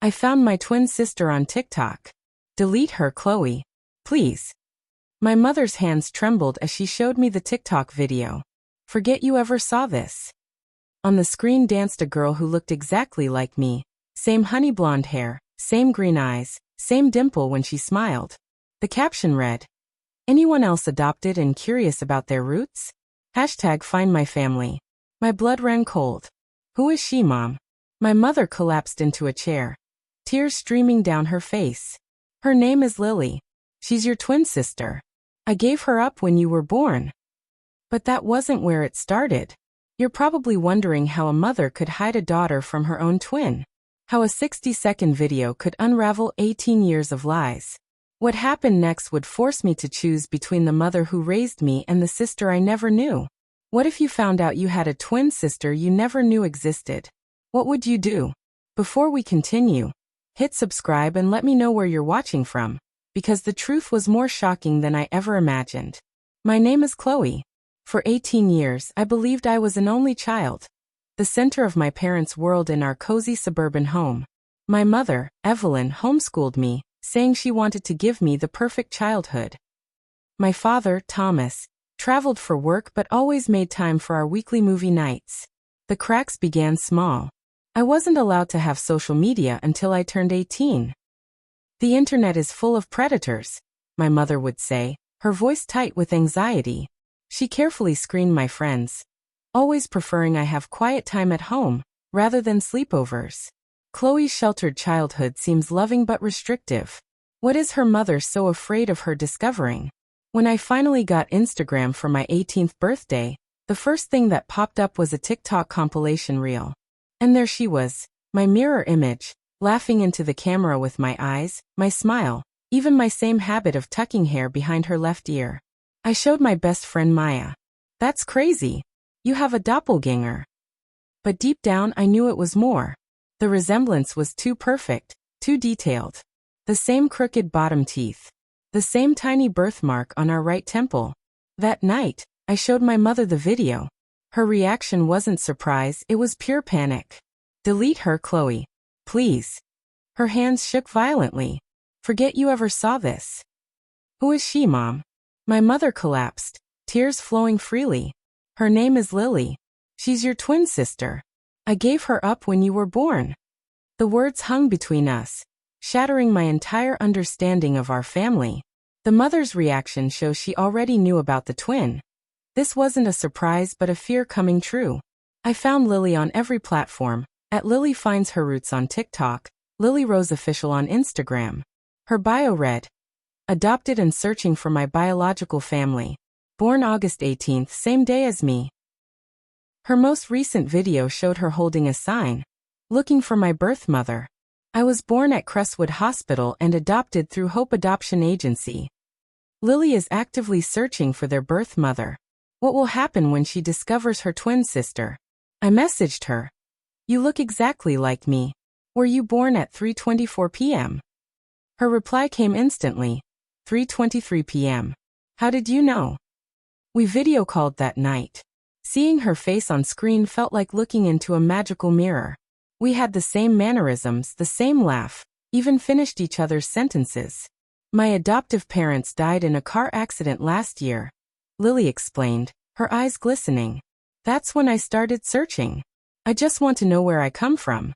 I found my twin sister on TikTok. Delete her, Chloe. Please. My mother's hands trembled as she showed me the TikTok video. Forget you ever saw this. On the screen danced a girl who looked exactly like me. Same honey blonde hair, same green eyes, same dimple when she smiled. The caption read, "Anyone else adopted and curious about their roots? Hashtag find my family." My blood ran cold. Who is she, Mom? My mother collapsed into a chair, tears streaming down her face. Her name is Lily. She's your twin sister. I gave her up when you were born. But that wasn't where it started. You're probably wondering how a mother could hide a daughter from her own twin. How a 60-second video could unravel 18 years of lies. What happened next would force me to choose between the mother who raised me and the sister I never knew. What if you found out you had a twin sister you never knew existed? What would you do? Before we continue, hit subscribe and let me know where you're watching from, because the truth was more shocking than I ever imagined. My name is Chloe. For 18 years, I believed I was an only child, the center of my parents' world in our cozy suburban home. My mother, Evelyn, homeschooled me, saying she wanted to give me the perfect childhood. My father, Thomas, traveled for work but always made time for our weekly movie nights. The cracks began small. I wasn't allowed to have social media until I turned 18. The internet is full of predators, my mother would say, her voice tight with anxiety. She carefully screened my friends, always preferring I have quiet time at home, rather than sleepovers. Chloe's sheltered childhood seems loving but restrictive. What is her mother so afraid of her discovering? When I finally got Instagram for my 18th birthday, the first thing that popped up was a TikTok compilation reel. And there she was, my mirror image, laughing into the camera with my eyes, my smile, even my same habit of tucking hair behind her left ear. I showed my best friend Maya. "That's crazy. You have a doppelganger." But deep down I knew it was more. The resemblance was too perfect, too detailed. The same crooked bottom teeth. The same tiny birthmark on our right temple. That night, I showed my mother the video. Her reaction wasn't surprise, it was pure panic. "Delete her, Chloe. Please." Her hands shook violently. "Forget you ever saw this." Who is she, Mom? My mother collapsed, tears flowing freely. "Her name is Lily. She's your twin sister. I gave her up when you were born." The words hung between us, shattering my entire understanding of our family. The mother's reaction shows she already knew about the twin. This wasn't a surprise but a fear coming true. I found Lily on every platform, at Lily Finds Her Roots on TikTok, Lily Rose Official on Instagram. Her bio read, "Adopted and searching for my biological family. Born August 18th, same day as me." Her most recent video showed her holding a sign, "Looking for my birth mother. I was born at Crestwood Hospital and adopted through Hope Adoption Agency." Lily is actively searching for their birth mother. What will happen when she discovers her twin sister? I messaged her. "You look exactly like me. Were you born at 3:24 p.m.? Her reply came instantly. 3:23 p.m. How did you know? We video called that night. Seeing her face on screen felt like looking into a magical mirror. We had the same mannerisms, the same laugh, even finished each other's sentences. "My adoptive parents died in a car accident last year," Lily explained, her eyes glistening. "That's when I started searching. I just want to know where I come from."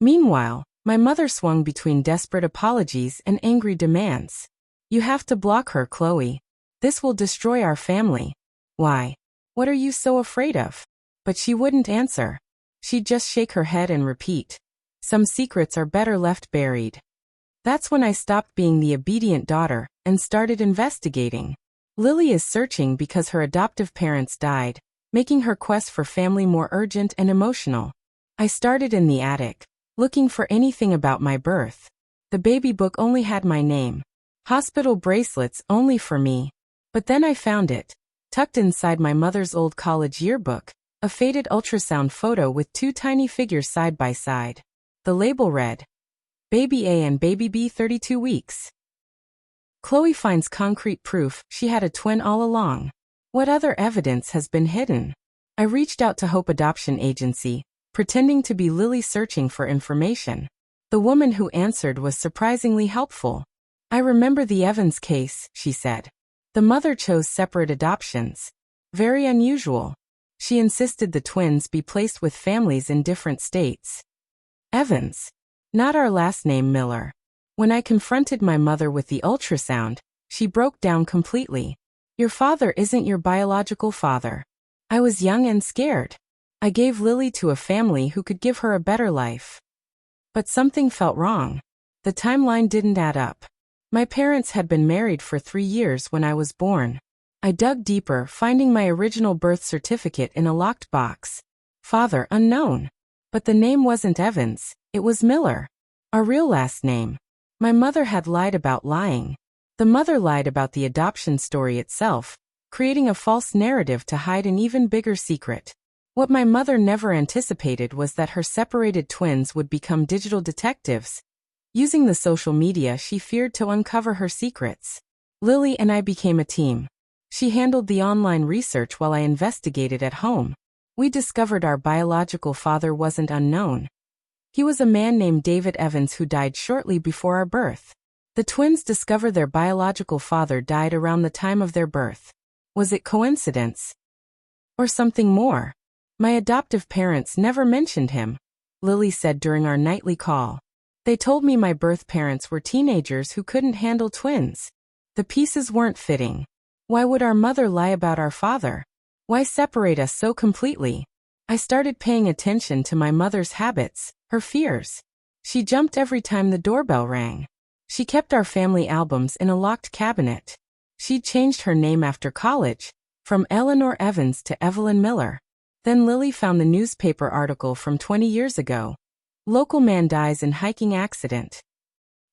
Meanwhile, my mother swung between desperate apologies and angry demands. "You have to block her, Chloe. This will destroy our family." "Why? What are you so afraid of?" But she wouldn't answer. She'd just shake her head and repeat, "Some secrets are better left buried." That's when I stopped being the obedient daughter and started investigating. Lily is searching because her adoptive parents died, making her quest for family more urgent and emotional. I started in the attic, looking for anything about my birth. The baby book only had my name. Hospital bracelets only for me. But then I found it, tucked inside my mother's old college yearbook, a faded ultrasound photo with two tiny figures side by side. The label read, "Baby A and Baby B 32 weeks. Chloe finds concrete proof she had a twin all along. What other evidence has been hidden?" I reached out to Hope Adoption Agency, pretending to be Lily searching for information. The woman who answered was surprisingly helpful. I remember the Evans case, she said. The mother chose separate adoptions. Very unusual. She insisted the twins be placed with families in different states. Evans. Not our last name Miller. When I confronted my mother with the ultrasound, she broke down completely. Your father isn't your biological father. I was young and scared. I gave Lily to a family who could give her a better life. But something felt wrong. The timeline didn't add up. My parents had been married for 3 years when I was born. I dug deeper, finding my original birth certificate in a locked box. Father unknown. But the name wasn't Evans, it was Miller. Our real last name. My mother had lied about lying. The mother lied about the adoption story itself, creating a false narrative to hide an even bigger secret. What my mother never anticipated was that her separated twins would become digital detectives. Using the social media, she feared to uncover her secrets. Lily and I became a team. She handled the online research while I investigated at home. We discovered our biological father wasn't unknown. He was a man named David Evans who died shortly before our birth. The twins discovered their biological father died around the time of their birth. Was it coincidence? Or something more? My adoptive parents never mentioned him, Lily said during our nightly call. They told me my birth parents were teenagers who couldn't handle twins. The pieces weren't fitting. Why would our mother lie about our father? Why separate us so completely? I started paying attention to my mother's habits, her fears. She jumped every time the doorbell rang. She kept our family albums in a locked cabinet. She'd changed her name after college, from Eleanor Evans to Evelyn Miller. Then Lily found the newspaper article from 20 years ago. Local man dies in hiking accident.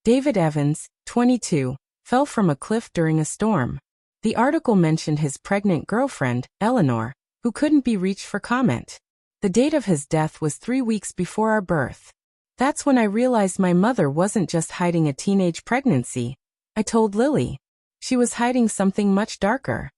David Evans, 22, fell from a cliff during a storm. The article mentioned his pregnant girlfriend, Eleanor, who couldn't be reached for comment. The date of his death was 3 weeks before our birth. That's when I realized my mother wasn't just hiding a teenage pregnancy. I told Lily. She was hiding something much darker.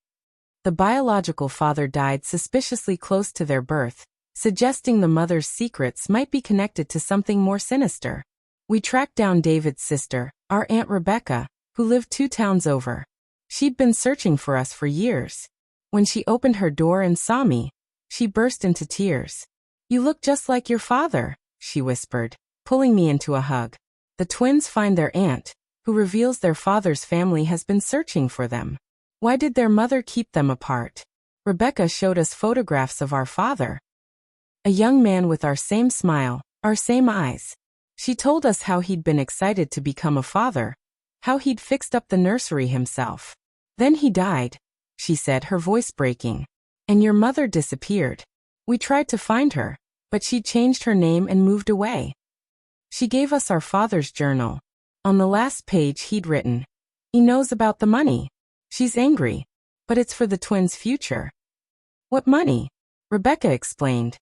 The biological father died suspiciously close to their birth, suggesting the mother's secrets might be connected to something more sinister. We tracked down David's sister, our Aunt Rebecca, who lived 2 towns over. She'd been searching for us for years. When she opened her door and saw me, she burst into tears. "You look just like your father," she whispered, pulling me into a hug. The twins find their aunt, who reveals their father's family has been searching for them. Why did their mother keep them apart? Rebecca showed us photographs of our father. A young man with our same smile, our same eyes. She told us how he'd been excited to become a father, how he'd fixed up the nursery himself. Then he died, she said, her voice breaking. And your mother disappeared. We tried to find her, but she changed her name and moved away. She gave us our father's journal. On the last page he'd written, "He knows about the money. She's angry, but it's for the twins' future." "What money?" Rebecca explained.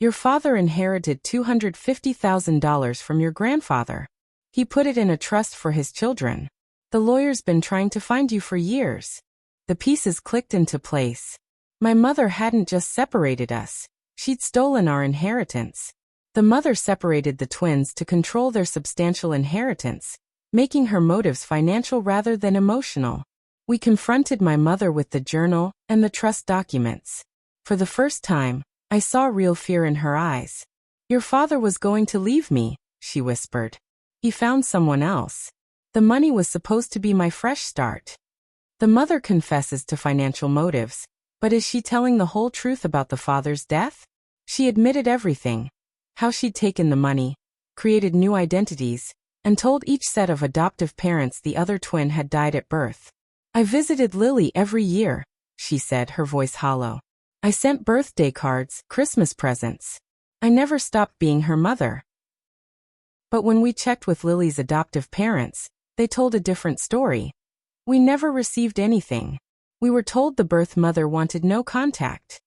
"Your father inherited $250,000 from your grandfather. He put it in a trust for his children. The lawyer's been trying to find you for years." The pieces clicked into place. My mother hadn't just separated us. She'd stolen our inheritance. The mother separated the twins to control their substantial inheritance, making her motives financial rather than emotional. We confronted my mother with the journal and the trust documents. For the first time, I saw real fear in her eyes. "Your father was going to leave me," she whispered. "He found someone else. The money was supposed to be my fresh start." The mother confesses to financial motives, but is she telling the whole truth about the father's death? She admitted everything. How she'd taken the money, created new identities, and told each set of adoptive parents the other twin had died at birth. "I visited Lily every year," she said, her voice hollow. "I sent birthday cards, Christmas presents. I never stopped being her mother." But when we checked with Lily's adoptive parents, they told a different story. We never received anything. We were told the birth mother wanted no contact.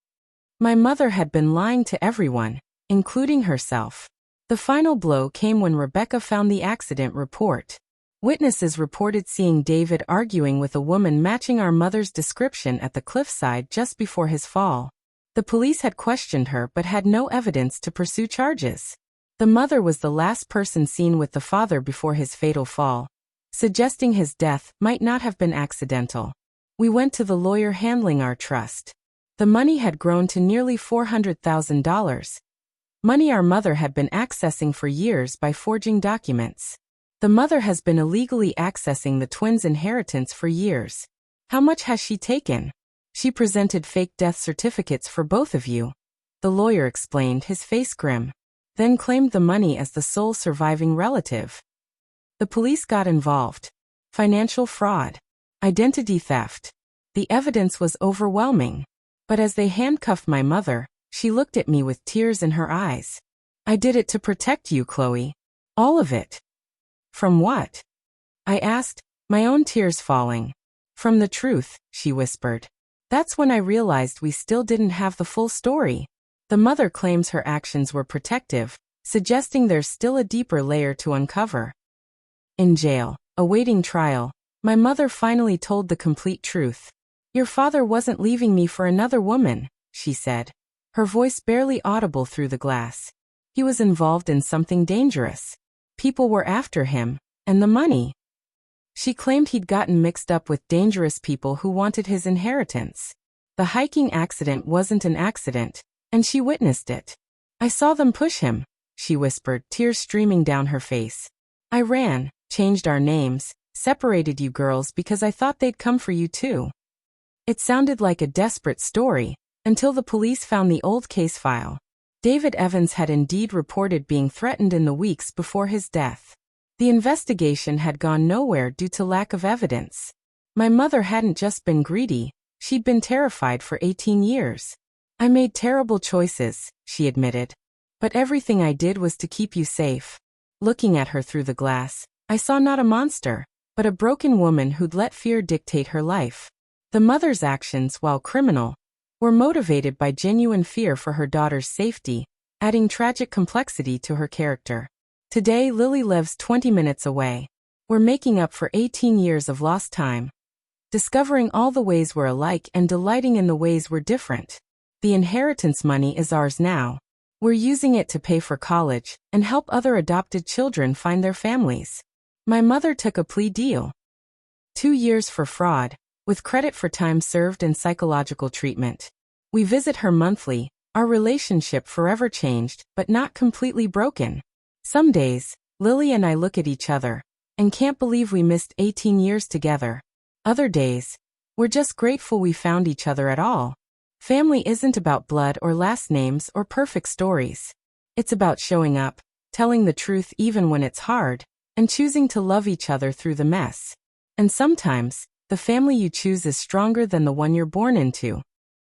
My mother had been lying to everyone, including herself. The final blow came when Rebecca found the accident report. Witnesses reported seeing David arguing with a woman matching our mother's description at the cliffside just before his fall. The police had questioned her but had no evidence to pursue charges. The mother was the last person seen with the father before his fatal fall, suggesting his death might not have been accidental. We went to the lawyer handling our trust. The money had grown to nearly $400,000. Money our mother had been accessing for years by forging documents. The mother has been illegally accessing the twins' inheritance for years. How much has she taken? She presented fake death certificates for both of you. The lawyer explained, his face grim. Then claimed the money as the sole surviving relative. The police got involved. Financial fraud. Identity theft. The evidence was overwhelming. But as they handcuffed my mother, she looked at me with tears in her eyes. I did it to protect you, Chloe. All of it. From what? I asked, my own tears falling. From the truth, she whispered. That's when I realized we still didn't have the full story. The mother claims her actions were protective, suggesting there's still a deeper layer to uncover. In jail, awaiting trial, my mother finally told the complete truth. Your father wasn't leaving me for another woman, she said, her voice barely audible through the glass. He was involved in something dangerous. People were after him, and the money. She claimed he'd gotten mixed up with dangerous people who wanted his inheritance. The hiking accident wasn't an accident, and she witnessed it. I saw them push him, she whispered, tears streaming down her face. I ran, changed our names, separated you girls because I thought they'd come for you too. It sounded like a desperate story, until the police found the old case file. David Evans had indeed reported being threatened in the weeks before his death. The investigation had gone nowhere due to lack of evidence. My mother hadn't just been greedy, she'd been terrified for 18 years. I made terrible choices, she admitted. But everything I did was to keep you safe. Looking at her through the glass, I saw not a monster, but a broken woman who'd let fear dictate her life. The mother's actions, while criminal, were motivated by genuine fear for her daughter's safety, adding tragic complexity to her character. Today Lily lives 20 minutes away. We're making up for 18 years of lost time. Discovering all the ways we're alike and delighting in the ways we're different. The inheritance money is ours now. We're using it to pay for college and help other adopted children find their families. My mother took a plea deal. 2 years for fraud, with credit for time served and psychological treatment. We visit her monthly, our relationship forever changed, but not completely broken. Some days, Lily and I look at each other, and can't believe we missed 18 years together. Other days, we're just grateful we found each other at all. Family isn't about blood or last names or perfect stories. It's about showing up, telling the truth even when it's hard, and choosing to love each other through the mess. And sometimes, the family you choose is stronger than the one you're born into.